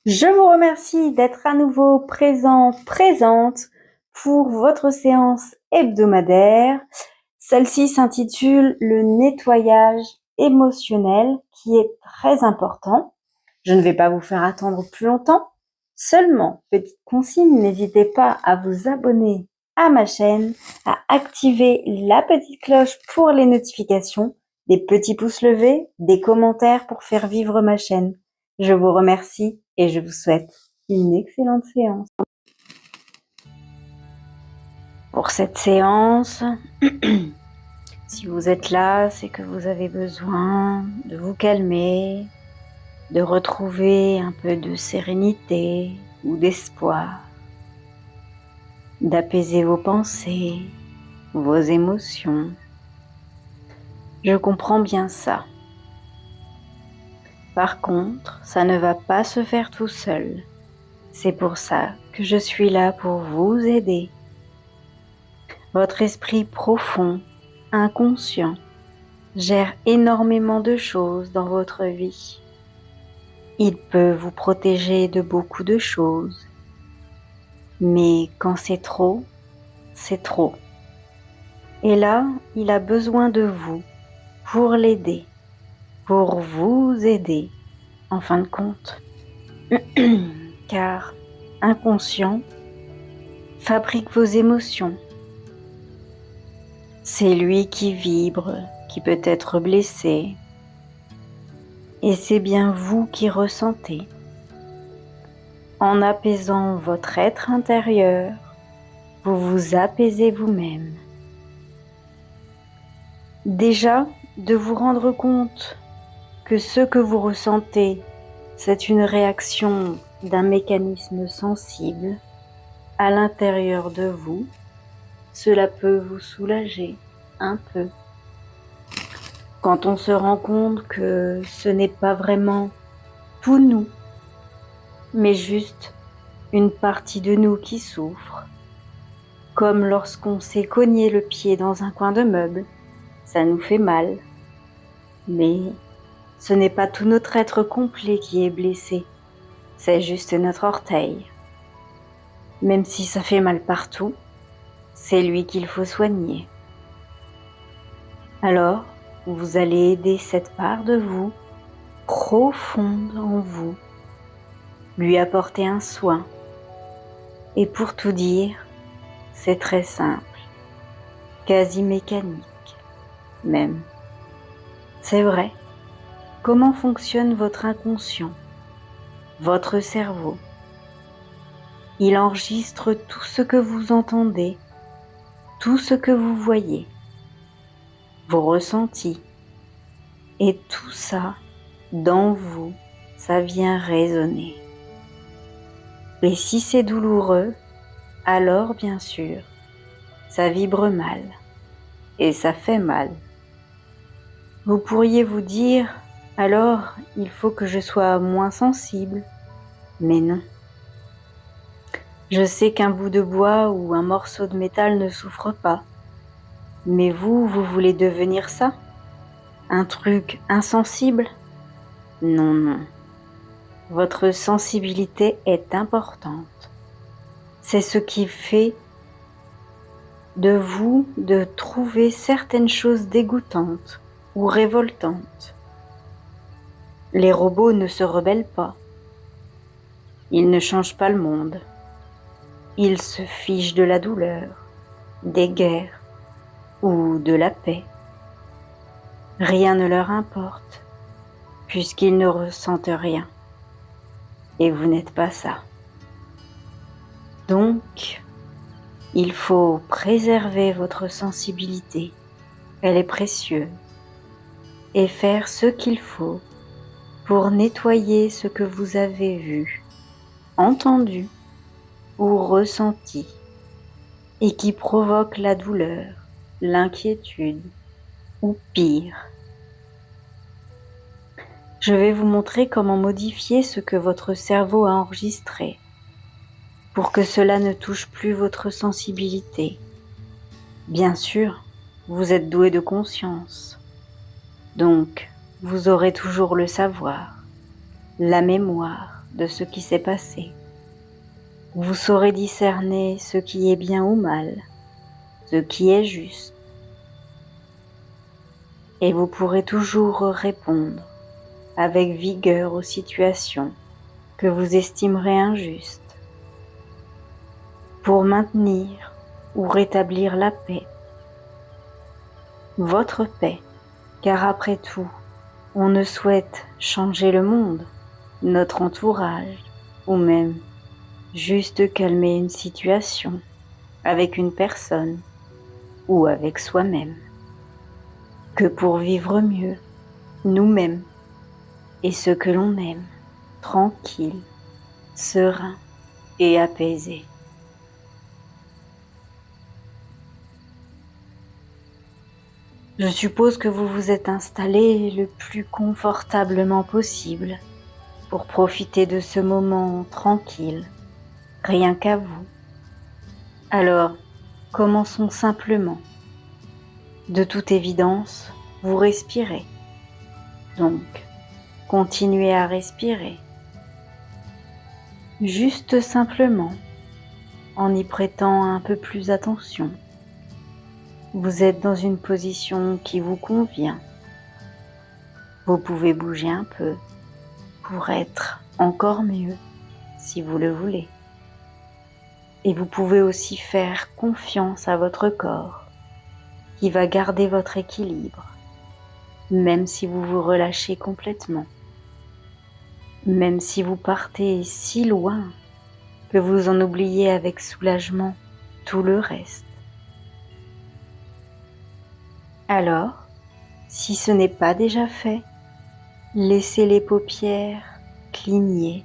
Je vous remercie d'être à nouveau présent, présente pour votre séance hebdomadaire. Celle-ci s'intitule le nettoyage émotionnel qui est très important. Je ne vais pas vous faire attendre plus longtemps. Seulement, petite consigne, n'hésitez pas à vous abonner à ma chaîne, à activer la petite cloche pour les notifications, des petits pouces levés, des commentaires pour faire vivre ma chaîne. Je vous remercie et je vous souhaite une excellente séance. Pour cette séance, si vous êtes là, c'est que vous avez besoin de vous calmer, de retrouver un peu de sérénité ou d'espoir, d'apaiser vos pensées, vos émotions. Je comprends bien ça. Par contre, ça ne va pas se faire tout seul. C'est pour ça que je suis là pour vous aider. Votre esprit profond, inconscient, gère énormément de choses dans votre vie. Il peut vous protéger de beaucoup de choses. Mais quand c'est trop, c'est trop. Et là, il a besoin de vous pour l'aider, pour vous aider, en fin de compte. Car inconscient fabrique vos émotions. C'est lui qui vibre, qui peut être blessé. Et c'est bien vous qui ressentez. En apaisant votre être intérieur, vous vous apaisez vous-même. Déjà, de vous rendre compte que ce que vous ressentez, c'est une réaction d'un mécanisme sensible à l'intérieur de vous, cela peut vous soulager un peu. Quand on se rend compte que ce n'est pas vraiment tout nous, mais juste une partie de nous qui souffre, comme lorsqu'on s'est cogné le pied dans un coin de meuble, ça nous fait mal, mais ce n'est pas tout notre être complet qui est blessé, c'est juste notre orteil. Même si ça fait mal partout, c'est lui qu'il faut soigner. Alors, vous allez aider cette part de vous, profonde en vous, lui apporter un soin. Et pour tout dire, c'est très simple, quasi mécanique même. C'est vrai. Comment fonctionne votre inconscient, votre cerveau? Il enregistre tout ce que vous entendez, tout ce que vous voyez, vos ressentis. Et tout ça, dans vous, ça vient résonner. Et si c'est douloureux, alors bien sûr, ça vibre mal. Et ça fait mal. Vous pourriez vous dire, alors il faut que je sois moins sensible. Mais non. Je sais qu'un bout de bois ou un morceau de métal ne souffre pas. Mais vous voulez devenir ça? Un truc insensible? Non, non. Votre sensibilité est importante. C'est ce qui fait de vous de trouver certaines choses dégoûtantes ou révoltantes. Les robots ne se rebellent pas. Ils ne changent pas le monde. Ils se fichent de la douleur, des guerres ou de la paix. Rien ne leur importe, puisqu'ils ne ressentent rien. Et vous n'êtes pas ça. Donc, il faut préserver votre sensibilité, elle est précieuse, et faire ce qu'il faut pour nettoyer ce que vous avez vu, entendu ou ressenti, et qui provoque la douleur, l'inquiétude ou pire. Je vais vous montrer comment modifier ce que votre cerveau a enregistré pour que cela ne touche plus votre sensibilité. Bien sûr, vous êtes doué de conscience, donc vous aurez toujours le savoir, la mémoire, de ce qui s'est passé. Vous saurez discerner ce qui est bien ou mal, ce qui est juste. Et vous pourrez toujours répondre avec vigueur aux situations que vous estimerez injustes pour maintenir ou rétablir la paix. Votre paix, car après tout, on ne souhaite changer le monde, notre entourage, ou même juste calmer une situation avec une personne ou avec soi-même, que pour vivre mieux, nous-mêmes et ce que l'on aime, tranquille, serein et apaisé. Je suppose que vous vous êtes installé le plus confortablement possible pour profiter de ce moment tranquille, rien qu'à vous. Alors, commençons simplement. De toute évidence, vous respirez. Donc, continuez à respirer. Juste simplement, en y prêtant un peu plus attention. Vous êtes dans une position qui vous convient. Vous pouvez bouger un peu pour être encore mieux si vous le voulez. Et vous pouvez aussi faire confiance à votre corps qui va garder votre équilibre, même si vous vous relâchez complètement, même si vous partez si loin que vous en oubliez avec soulagement tout le reste. Alors, si ce n'est pas déjà fait, laissez les paupières cligner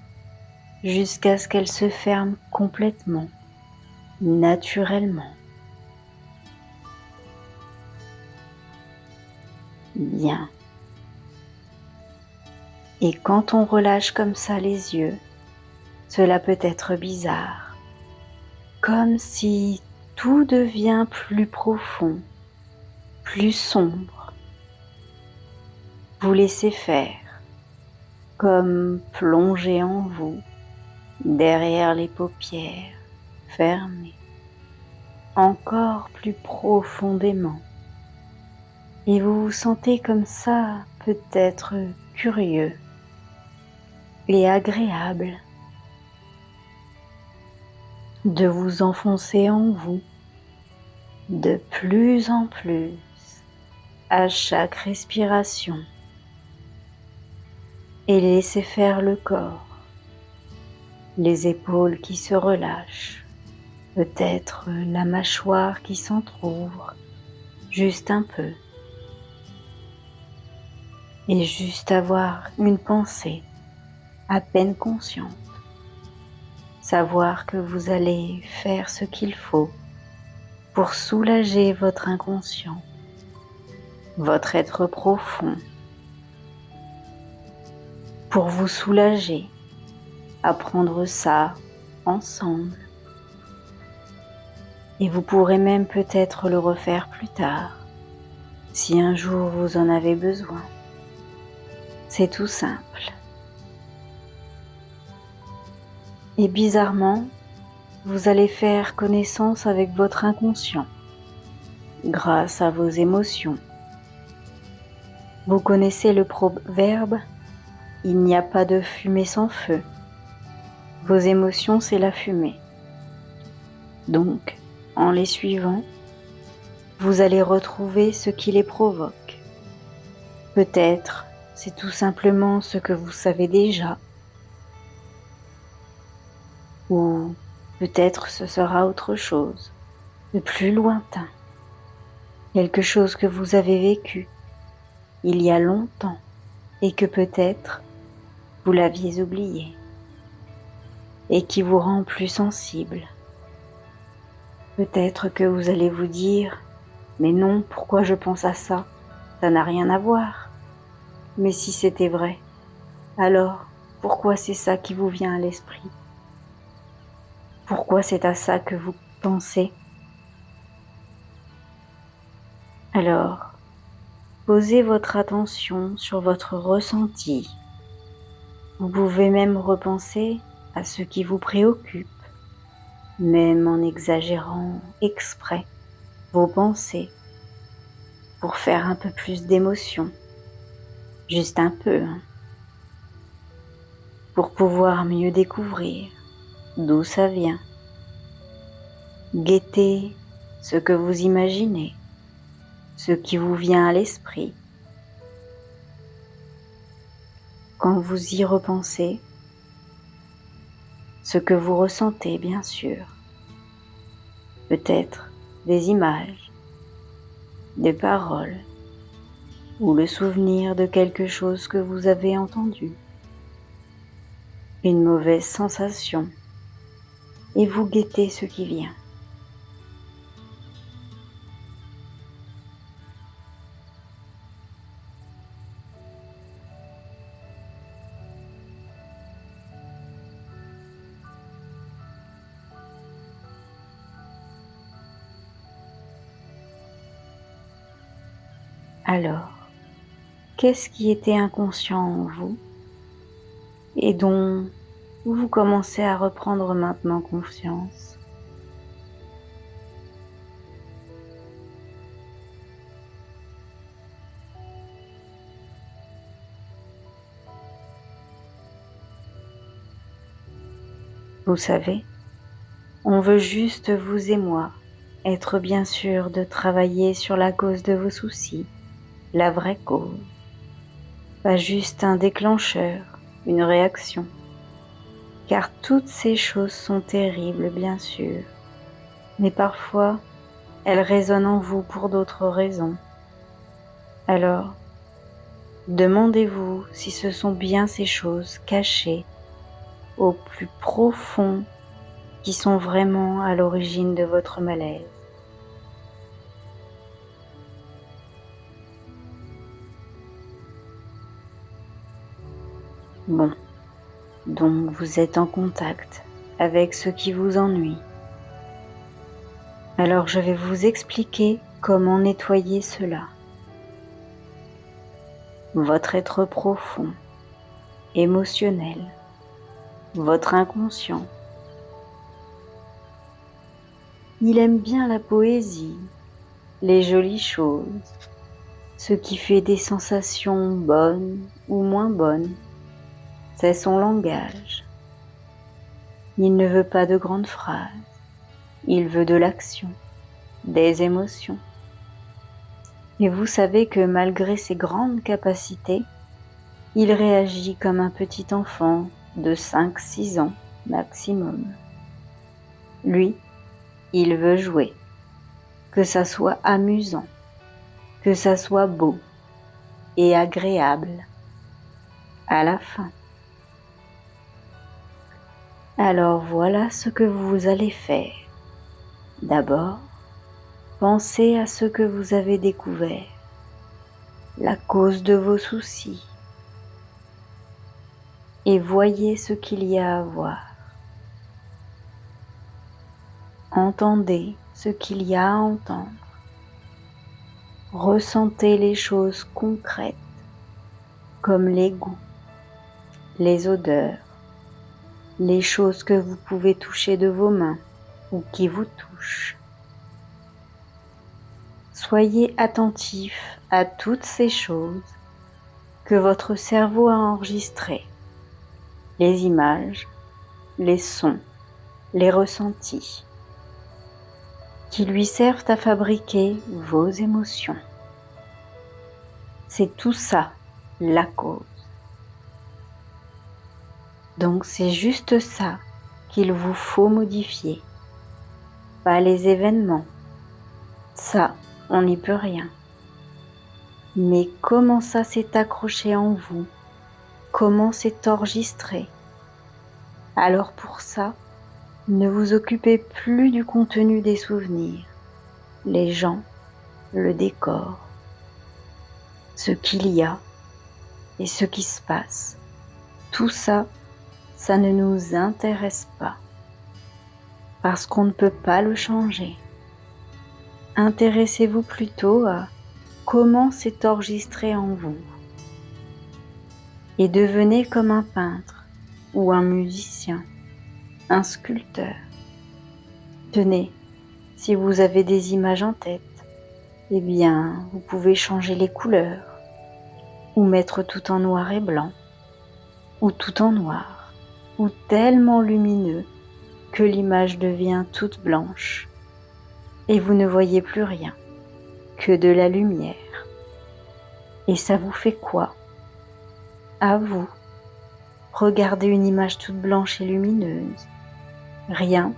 jusqu'à ce qu'elles se ferment complètement, naturellement. Bien. Et quand on relâche comme ça les yeux, cela peut être bizarre, comme si tout devient plus profond, plus sombre. Vous laissez faire, comme plonger en vous, derrière les paupières fermées, encore plus profondément. Et vous vous sentez comme ça, peut-être curieux et agréable, de vous enfoncer en vous de plus en plus à chaque respiration et laissez faire le corps, les épaules qui se relâchent, peut-être la mâchoire qui s'entrouvre juste un peu et juste avoir une pensée à peine consciente, savoir que vous allez faire ce qu'il faut pour soulager votre inconscient, votre être profond, pour vous soulager, apprendre ça ensemble. Et vous pourrez même peut-être le refaire plus tard, si un jour vous en avez besoin. C'est tout simple. Et bizarrement, vous allez faire connaissance avec votre inconscient, grâce à vos émotions. Vous connaissez le proverbe « Il n'y a pas de fumée sans feu ». Vos émotions, c'est la fumée. Donc, en les suivant, vous allez retrouver ce qui les provoque. Peut-être, c'est tout simplement ce que vous savez déjà. Ou peut-être ce sera autre chose, de plus lointain. Quelque chose que vous avez vécu il y a longtemps et que peut-être vous l'aviez oublié et qui vous rend plus sensible. Peut-être que vous allez vous dire « Mais non, pourquoi je pense à ça? Ça n'a rien à voir. » Mais si c'était vrai, alors pourquoi c'est ça qui vous vient à l'esprit? Pourquoi c'est à ça que vous pensez? Alors, posez votre attention sur votre ressenti. Vous pouvez même repenser à ce qui vous préoccupe, même en exagérant exprès vos pensées pour faire un peu plus d'émotion, juste un peu, hein, pour pouvoir mieux découvrir d'où ça vient. Guettez ce que vous imaginez, ce qui vous vient à l'esprit. Quand vous y repensez, ce que vous ressentez bien sûr, peut-être des images, des paroles ou le souvenir de quelque chose que vous avez entendu, une mauvaise sensation, et vous guettez ce qui vient. Alors, qu'est-ce qui était inconscient en vous et dont vous commencez à reprendre maintenant confiance? Vous savez, on veut juste, vous et moi, être bien sûr de travailler sur la cause de vos soucis, la vraie cause, pas juste un déclencheur, une réaction. Car toutes ces choses sont terribles, bien sûr, mais parfois, elles résonnent en vous pour d'autres raisons. Alors, demandez-vous si ce sont bien ces choses cachées au plus profond qui sont vraiment à l'origine de votre malaise. Bon, donc vous êtes en contact avec ce qui vous ennuie. Alors je vais vous expliquer comment nettoyer cela. Votre être profond, émotionnel, votre inconscient. Il aime bien la poésie, les jolies choses, ce qui fait des sensations bonnes ou moins bonnes. C'est son langage. Il ne veut pas de grandes phrases, il veut de l'action, des émotions. Et vous savez que malgré ses grandes capacités, il réagit comme un petit enfant de 5-6 ans maximum. Lui, il veut jouer, que ça soit amusant, que ça soit beau et agréable à la fin. Alors voilà ce que vous allez faire. D'abord, pensez à ce que vous avez découvert, la cause de vos soucis, et voyez ce qu'il y a à voir. Entendez ce qu'il y a à entendre. Ressentez les choses concrètes, comme les goûts, les odeurs, les choses que vous pouvez toucher de vos mains ou qui vous touchent. Soyez attentif à toutes ces choses que votre cerveau a enregistrées, les images, les sons, les ressentis, qui lui servent à fabriquer vos émotions. C'est tout ça, la cause. Donc c'est juste ça qu'il vous faut modifier, pas les événements. Ça, on n'y peut rien. Mais comment ça s'est accroché en vous? Comment c'est enregistré? Alors pour ça, ne vous occupez plus du contenu des souvenirs, les gens, le décor, ce qu'il y a et ce qui se passe. Tout ça, ça ne nous intéresse pas, parce qu'on ne peut pas le changer. Intéressez-vous plutôt à comment c'est enregistré en vous. et devenez comme un peintre ou un musicien, un sculpteur. Tenez, si vous avez des images en tête, eh bien, vous pouvez changer les couleurs, ou mettre tout en noir et blanc, ou tout en noir, ou tellement lumineux que l'image devient toute blanche, et vous ne voyez plus rien, que de la lumière. Et ça vous fait quoi? À vous, regardez une image toute blanche et lumineuse. Rien,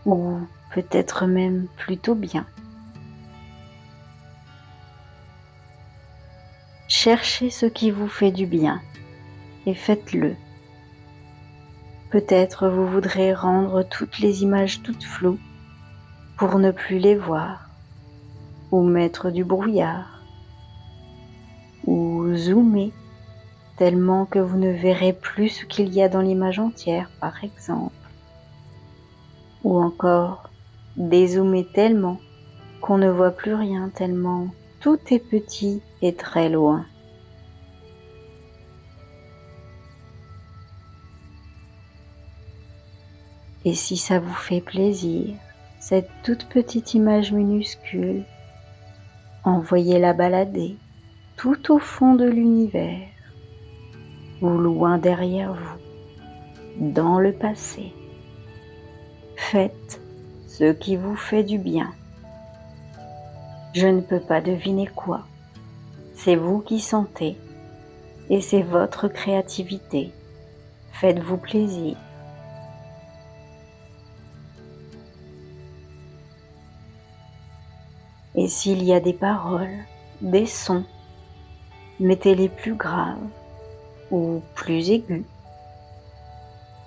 ou peut-être même plutôt bien. Cherchez ce qui vous fait du bien et faites-le. Peut-être vous voudrez rendre toutes les images toutes floues pour ne plus les voir, ou mettre du brouillard, ou zoomer tellement que vous ne verrez plus ce qu'il y a dans l'image entière, par exemple. Ou encore dézoomer tellement qu'on ne voit plus rien, tellement tout est petit et très loin. Et si ça vous fait plaisir, cette toute petite image minuscule, envoyez-la balader tout au fond de l'univers, ou loin derrière vous, dans le passé. Faites ce qui vous fait du bien. Je ne peux pas deviner quoi. C'est vous qui sentez, et c'est votre créativité. Faites-vous plaisir. Et s'il y a des paroles, des sons, mettez-les plus graves ou plus aigus.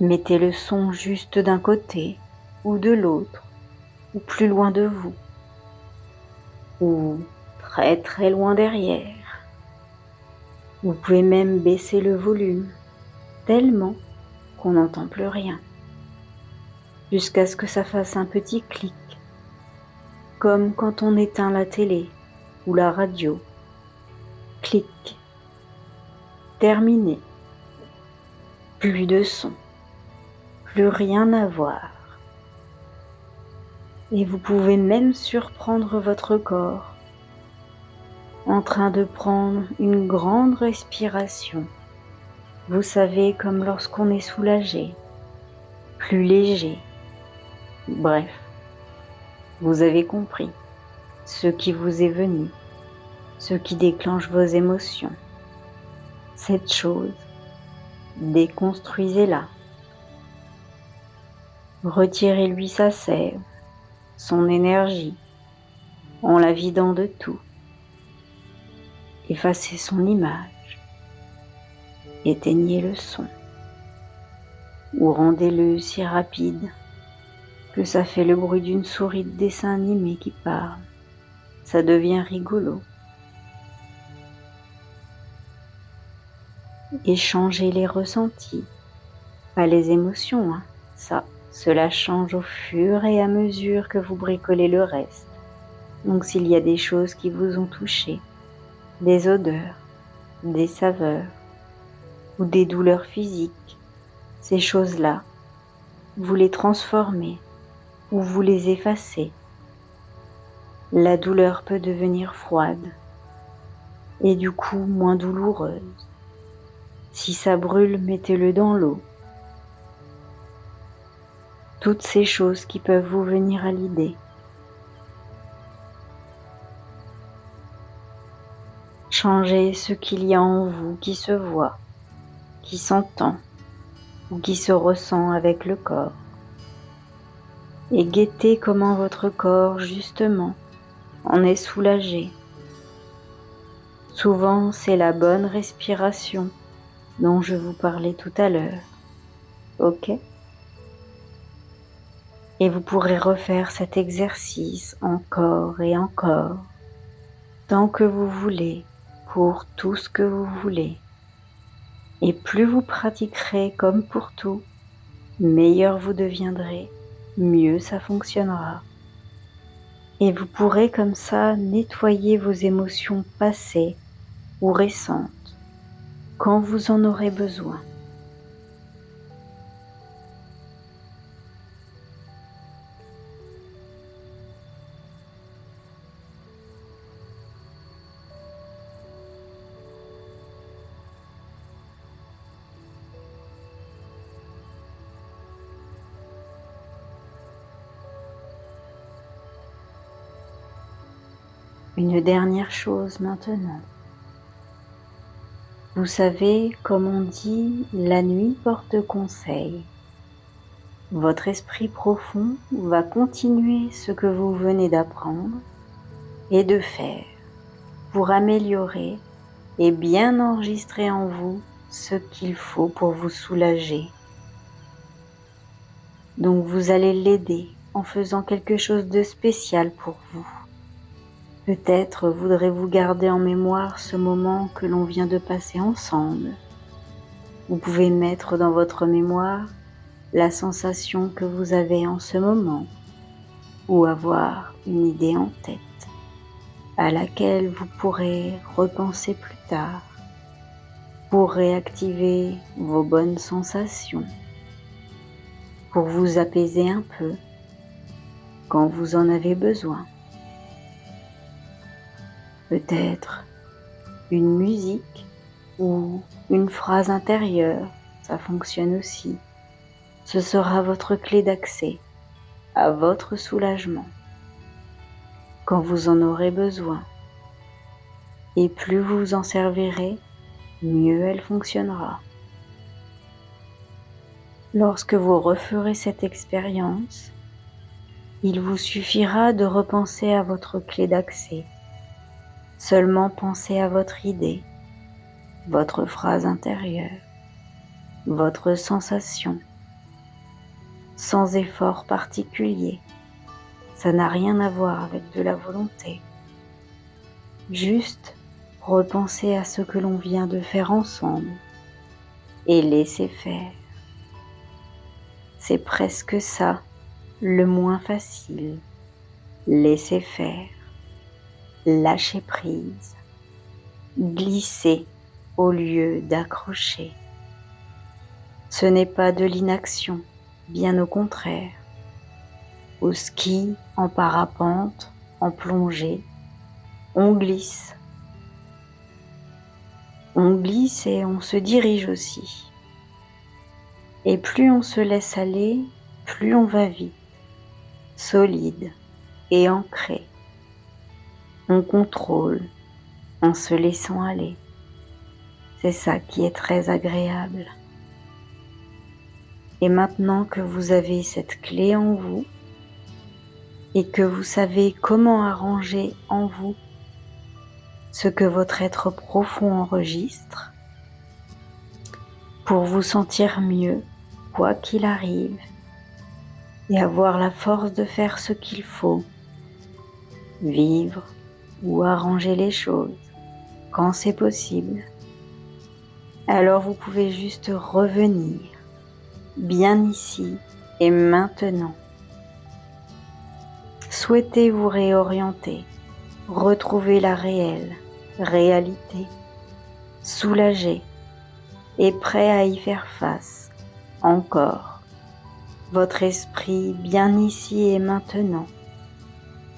Mettez le son juste d'un côté ou de l'autre, ou plus loin de vous, ou très très loin derrière. Vous pouvez même baisser le volume tellement qu'on n'entend plus rien, jusqu'à ce que ça fasse un petit clic, comme quand on éteint la télé ou la radio. Clic. Terminé. Plus de son. Plus rien à voir. Et vous pouvez même surprendre votre corps en train de prendre une grande respiration. Vous savez, comme lorsqu'on est soulagé, plus léger. Bref, vous avez compris ce qui vous est venu, ce qui déclenche vos émotions. Cette chose, déconstruisez-la. Retirez-lui sa sève, son énergie, en la vidant de tout. Effacez son image, éteignez le son, ou rendez-le si rapide que ça fait le bruit d'une souris de dessin animé qui parle. Ça devient rigolo. Échangez les ressentis, pas les émotions, hein. Cela change au fur et à mesure que vous bricolez le reste. Donc s'il y a des choses qui vous ont touché, des odeurs, des saveurs ou des douleurs physiques, ces choses-là, vous les transformez ou vous les effacez. La douleur peut devenir froide et du coup moins douloureuse. Si ça brûle, mettez-le dans l'eau. Toutes ces choses qui peuvent vous venir à l'idée. Changez ce qu'il y a en vous qui se voit, qui s'entend ou qui se ressent avec le corps. Et guettez comment votre corps, justement, en est soulagé. Souvent, c'est la bonne respiration dont je vous parlais tout à l'heure. Ok? Et vous pourrez refaire cet exercice encore et encore, tant que vous voulez, pour tout ce que vous voulez. Et plus vous pratiquerez comme pour tout, meilleur vous deviendrez, mieux ça fonctionnera. Et vous pourrez comme ça nettoyer vos émotions passées ou récentes. quand vous en aurez besoin. Une dernière chose maintenant. Vous savez, comme on dit, la nuit porte conseil. Votre esprit profond va continuer ce que vous venez d'apprendre et de faire pour améliorer et bien enregistrer en vous ce qu'il faut pour vous soulager. Donc vous allez l'aider en faisant quelque chose de spécial pour vous. Peut-être voudrez-vous garder en mémoire ce moment que l'on vient de passer ensemble. Vous pouvez mettre dans votre mémoire la sensation que vous avez en ce moment ou avoir une idée en tête à laquelle vous pourrez repenser plus tard pour réactiver vos bonnes sensations, pour vous apaiser un peu quand vous en avez besoin. Peut-être une musique ou une phrase intérieure, ça fonctionne aussi. Ce sera votre clé d'accès à votre soulagement quand vous en aurez besoin. Et plus vous vous en servirez, mieux elle fonctionnera. Lorsque vous referez cette expérience, il vous suffira de repenser à votre clé d'accès. Seulement pensez à votre idée, votre phrase intérieure, votre sensation, sans effort particulier. Ça n'a rien à voir avec de la volonté. Juste repensez à ce que l'on vient de faire ensemble et laissez faire. C'est presque ça, le moins facile. Laissez faire, lâchez prise, glissez au lieu d'accrocher. Ce n'est pas de l'inaction, bien au contraire. Au ski, en parapente, en plongée, on glisse. On glisse et on se dirige aussi. Et plus on se laisse aller, plus on va vite, solide et ancré. On contrôle en se laissant aller. C'est ça qui est très agréable. Et maintenant que vous avez cette clé en vous et que vous savez comment arranger en vous ce que votre être profond enregistre pour vous sentir mieux, quoi qu'il arrive, et avoir la force de faire ce qu'il faut, vivre ou arranger les choses quand c'est possible, alors vous pouvez juste revenir bien ici et maintenant. Souhaitez vous réorienter, retrouver la réalité, soulagé et prêt à y faire face, encore. Votre esprit bien ici et maintenant.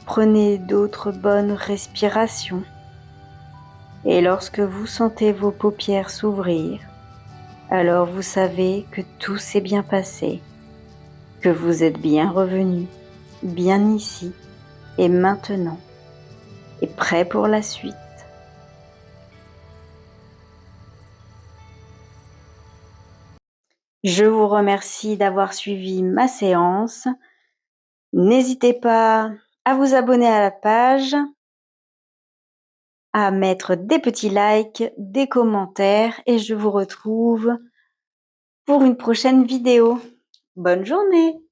Prenez d'autres bonnes respirations et lorsque vous sentez vos paupières s'ouvrir, alors vous savez que tout s'est bien passé, que vous êtes bien revenu, bien ici et maintenant, et prêt pour la suite. Je vous remercie d'avoir suivi ma séance. N'hésitez pas à vous abonner à la page, à mettre des petits likes, des commentaires et je vous retrouve pour une prochaine vidéo. Bonne journée!